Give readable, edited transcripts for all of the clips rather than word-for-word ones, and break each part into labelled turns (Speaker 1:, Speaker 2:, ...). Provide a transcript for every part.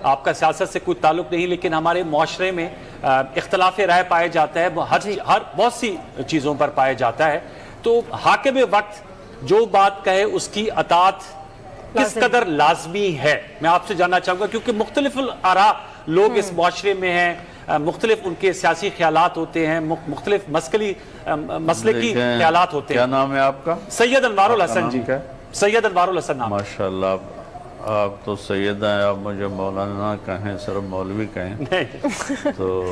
Speaker 1: آپ کا سیاست سے کوئی تعلق نہیں، لیکن ہمارے معاشرے میں اختلاف رائے پایا جاتا ہے، ہر بہت سی چیزوں پر پایا جاتا ہے، تو حاکم وقت جو بات کہے اس کی اطاعت کس قدر لازمی ہے، میں آپ سے جاننا چاہوں گا، کیونکہ مختلف آراء لوگ اس معاشرے میں ہیں، مختلف ان کے سیاسی خیالات ہوتے ہیں، مختلف مسلکی خیالات ہوتے ہیں۔
Speaker 2: کیا نام ہے آپ کا؟
Speaker 1: سید انوار الحسن جی، سید انوار الحسن نام۔
Speaker 2: ماشاءاللہ، آپ تو سید ہیں، آپ مجھے مولانا کہیں، صرف مولوی کہیں، تو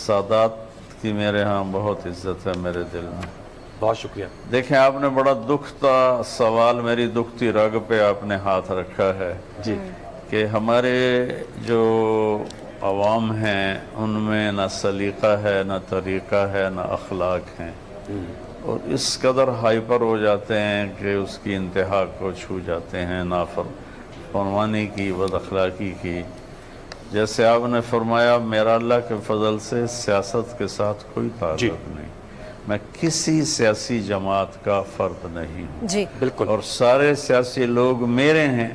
Speaker 2: سادات کی میرے ہاں بہت عزت ہے میرے دل میں۔
Speaker 1: بہت شکریہ۔
Speaker 2: دیکھیں، آپ نے بڑا دکھتا سوال میری دکھتی رگ پہ آپ نے ہاتھ رکھا ہے
Speaker 1: جی،
Speaker 2: کہ ہمارے جو عوام ہیں ان میں نہ سلیقہ ہے، نہ طریقہ ہے، نہ اخلاق ہیں، اور اس قدر ہائپر ہو جاتے ہیں کہ اس کی انتہا کو چھو جاتے ہیں، نافرمانی کی، بد اخلاقی کی۔ جیسے آپ نے فرمایا، میرا اللہ کے فضل سے سیاست کے ساتھ کوئی تعلق نہیں، میں کسی سیاسی جماعت کا فرد نہیں ہوں،
Speaker 3: جی
Speaker 1: بالکل،
Speaker 2: اور سارے سیاسی لوگ میرے ہیں،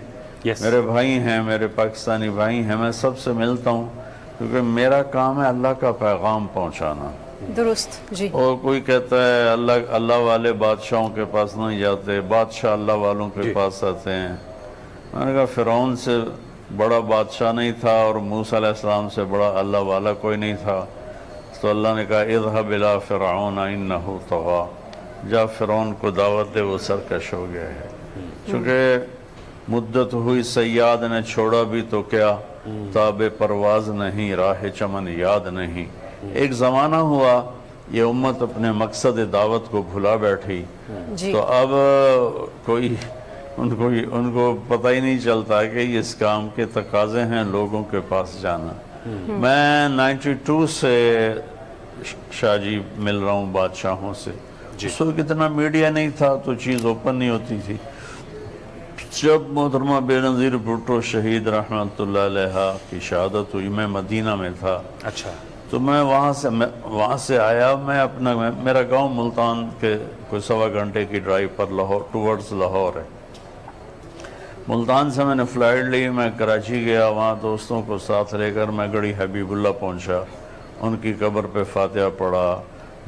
Speaker 2: میرے بھائی ہیں، میرے پاکستانی بھائی ہیں، میں سب سے ملتا ہوں، کیونکہ میرا کام ہے اللہ کا پیغام پہنچانا۔
Speaker 3: درست، جی۔
Speaker 2: اور کوئی کہتا ہے اللہ والے بادشاہوں کے پاس نہیں جاتے، بادشاہ اللہ والوں کے پاس آتے ہیں۔ میں نے کہا فرعون سے بڑا بادشاہ نہیں تھا اور موسیٰ علیہ السلام سے بڑا اللہ والا کوئی نہیں تھا، تو اللہ نے کہا اذهب الى فرعون انه طغى، جا فرعون کو دعوت دے، وہ سرکش ہو گیا ہے۔ چونکہ مدت ہوئی سیاد نے چھوڑا بھی تو کیا، تاب پرواز نہیں، راہ چمن یاد نہیں۔ ایک زمانہ ہوا یہ امت اپنے مقصد دعوت کو بھلا بیٹھی، تو اب کوئی ان کو پتہ ہی نہیں چلتا کہ اس کام کے تقاضے ہیں لوگوں کے پاس جانا۔ میں 92 سے شاہ جی مل رہا ہوں بادشاہوں سے، اس وقت اتنا میڈیا نہیں تھا تو چیز اوپن نہیں ہوتی تھی۔ جب محترمہ بے نظیر بھٹو شہید رحمت اللہ علیہ کی شہادت ہوئی، میں مدینہ میں تھا،
Speaker 1: اچھا،
Speaker 2: تو میں وہاں سے آیا، میرا گاؤں ملتان کے کوئی 1.25 گھنٹے کی ڈرائیو پر ٹورڈز لاہور ہے۔ ملتان سے میں نے فلائٹ لی، میں کراچی گیا، وہاں دوستوں کو ساتھ لے کر میں گڑھی حبیب اللہ پہنچا، ان کی قبر پہ فاتحہ پڑھا۔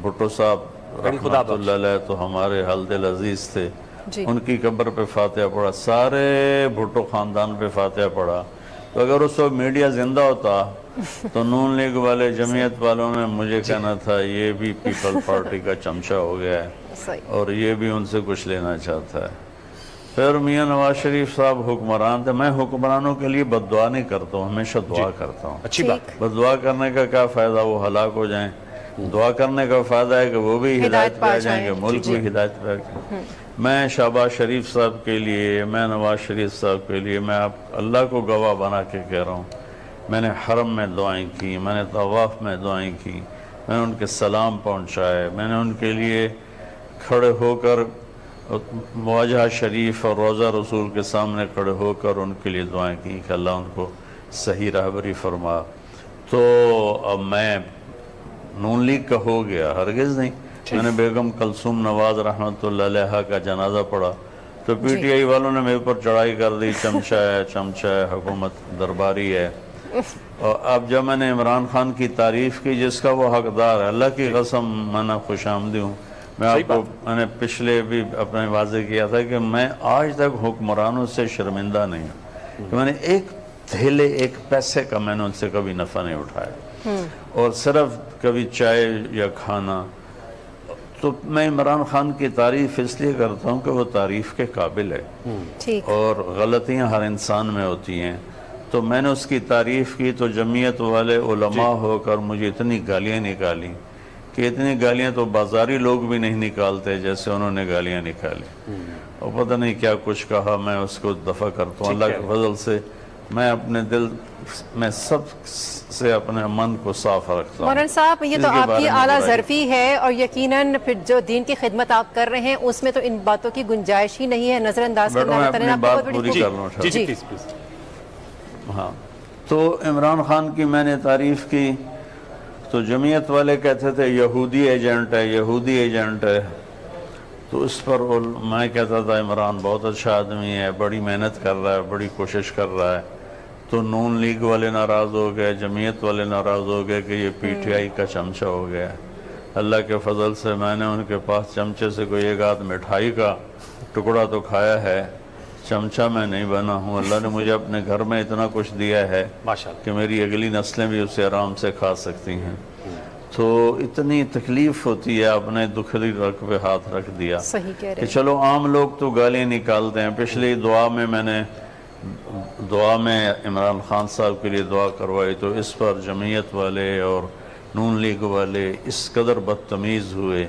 Speaker 2: بھٹو صاحب رحمت اللہ علیہ تو ہمارے حل دل عزیز تھے، ان کی قبر پہ فاتحہ پڑھا، سارے بھٹو خاندان پہ فاتحہ پڑھا۔ تو اگر اس وقت میڈیا زندہ ہوتا تو نون لیگ والے، جمعیت والوں نے مجھے کہنا تھا یہ بھی پیپل پارٹی کا چمچہ ہو گیا ہے اور یہ بھی ان سے کچھ لینا چاہتا ہے۔ پھر میاں نواز شریف صاحب حکمران تھے، میں حکمرانوں کے لیے بد دعا نہیں کرتا ہوں، ہمیشہ دعا کرتا ہوں۔
Speaker 1: اچھی بات ہے۔
Speaker 2: بد دعا کرنے کا کیا فائدہ، وہ ہلاک ہو جائیں، دعا کرنے کا فائدہ ہے کہ وہ بھی ہدایت پہ آ جائیں گے، ملک بھی ہدایت پہ آ جائیں۔ میں شہباز شریف صاحب کے لیے، میں نواز شریف صاحب کے لیے، میں اللہ کو گواہ بنا کے کہہ رہا ہوں، میں نے حرم میں دعائیں کی، میں نے طواف میں دعائیں کی، میں نے ان کے سلام پہنچائے، میں نے ان کے لیے کھڑے ہو کر مواجہ شریف اور روضہ رسول کے سامنے کھڑے ہو کر ان کے لیے دعائیں کی کہ اللہ ان کو صحیح رہبری فرما۔ تو اب میں نون لیگ کا ہو گیا؟ ہرگز نہیں۔ میں نے بیگم کلثوم نواز رحمت اللہ علیہ کا جنازہ پڑھا تو پی ٹی آئی والوں نے میرے پر چڑھائی کر دی، چمچہ ہے، حکومت درباری ہے۔ اور اب جب میں نے عمران خان کی تعریف کی جس کا وہ حقدار ہے، اللہ کی قسم میں نہ خوش آمدی ہوں، میں نے پچھلے بھی اپنے واضح کیا تھا کہ میں آج تک حکمرانوں سے شرمندہ نہیں ہوں کہ میں نے ایک تھیلے ایک پیسے کا میں نے ان سے کبھی نفع نہیں اٹھایا، اور صرف کبھی چائے یا کھانا۔ تو میں عمران خان کی تعریف اس لیے کرتا ہوں کہ وہ تعریف کے قابل ہے، اور غلطیاں ہر انسان میں ہوتی ہیں۔ تو میں نے اس کی تعریف کی تو جمعیت والے علماء ہو کر مجھے اتنی گالیاں نکالی کہ اتنی گالیاں تو بازاری لوگ بھی نہیں نکالتے جیسے انہوں نے گالیاں نکالی، اور پتہ نہیں کیا کچھ کہا۔ میں اس کو دفع کرتا ہوں اللہ کے فضل سے، میں اپنے دل میں سب سے اپنے من کو صاف رکھتا ہوں۔
Speaker 3: مولانا صاحب، یہ تو آپ کی اعلیٰ ظرفی ہے، اور یقیناً پھر جو دین کی خدمت آپ کر رہے ہیں اس میں تو ان باتوں کی گنجائش ہی نہیں ہے، نظر انداز کرنا
Speaker 2: میں اپنی بات پوری کر لوں۔
Speaker 1: جی
Speaker 2: ہاں، تو عمران خان کی میں نے تعریف کی تو جمعیت والے کہتے تھے یہودی ایجنٹ ہے، یہودی ایجنٹ ہے۔ تو اس پر میں کہتا تھا عمران بہت اچھا آدمی ہے، بڑی محنت کر رہا ہے، بڑی کوشش کر رہا ہے. تو نون لیگ والے ناراض ہو گئے، جمعیت والے ناراض ہو گئے کہ یہ پی ٹی آئی کا چمچہ ہو گیا. اللہ کے فضل سے میں نے ان کے پاس چمچے سے کوئی ایک آدھ مٹھائی کا ٹکڑا تو کھایا ہے، چمچہ میں نہیں بنا ہوں. اللہ نے مجھے اپنے گھر میں اتنا کچھ دیا ہے
Speaker 1: ماشاءاللہ
Speaker 2: کہ میری اگلی نسلیں بھی اسے آرام سے کھا سکتی ہیں. تو اتنی تکلیف ہوتی ہے، اپنے دکھلی رگ پہ ہاتھ رکھ دیا
Speaker 3: صحیح کہہ رہے
Speaker 2: کہ چلو عام لوگ تو گالیاں نکالتے ہیں. پچھلی دعا میں میں نے عمران خان صاحب کے لیے دعا کروائی تو اس پر جمعیت والے اور نون لیگ والے اس قدر بدتمیز ہوئے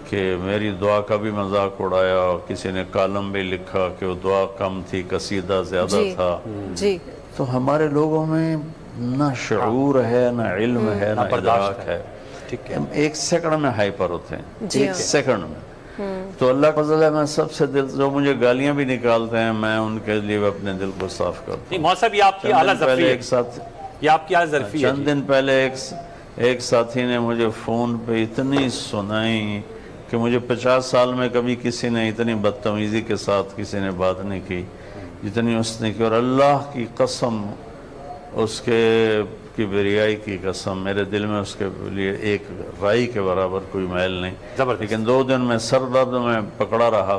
Speaker 2: کہ میری دعا کا بھی مذاق اڑایا، اور کسی نے کالم بھی لکھا کہ وہ دعا کم تھی، قصیدہ زیادہ تھا.
Speaker 3: جی
Speaker 2: تو ہمارے لوگوں میں نہ شعور ہے، نہ علم ہے، نہ ادراک ہے.
Speaker 1: ٹھیک ہے.
Speaker 2: ہم ایک سیکنڈ میں ہائپر ہوتے ہیں،
Speaker 3: جی
Speaker 2: ایک سیکنڈ میں. تو اللہ کا فضل ہے، میں سب سے دل جو مجھے گالیاں بھی نکالتے ہیں میں ان کے لیے اپنے دل کو صاف کرتا ہوں.
Speaker 1: نہیں مول صاحب، یہ آپ کی اعلیٰ ظرفی ہے،
Speaker 2: ایک ساتھ
Speaker 1: یہ آپ کی اعلیٰ ظرفی ہے.
Speaker 2: چند دن پہلے ایک ساتھی نے مجھے فون پہ اتنی سنائی کہ مجھے 50 سال میں کبھی کسی نے اتنی بدتمیزی کے ساتھ کسی نے بات نہیں کی جتنی اس نے کی. اور اللہ کی قسم، اس کے کبریائی کی قسم، میرے دل میں اس کے لیے ایک رائی کے برابر کوئی میل نہیں.
Speaker 1: زبردست.
Speaker 2: لیکن 2 دن میں سر درد میں پکڑا رہا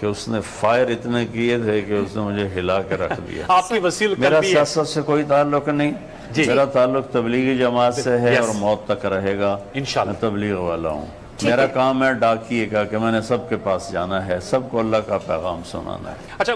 Speaker 2: کہ اس نے فائر اتنے کیے تھے کہ اس نے مجھے ہلا کے رکھ دیا.
Speaker 1: آپ کی وسیل
Speaker 2: میرا
Speaker 1: قلبی ہے.
Speaker 2: سیاست سے کوئی تعلق نہیں، میرا تعلق تبلیغی جماعت سے ہے اور موت تک رہے گا.
Speaker 1: انشاءاللہ.
Speaker 2: میں تبلیغ والا ہوں. میرا کام ہے ڈاکیے کا کہ میں نے سب کے پاس جانا ہے، سب کو اللہ کا پیغام سنانا ہے.
Speaker 1: اچھا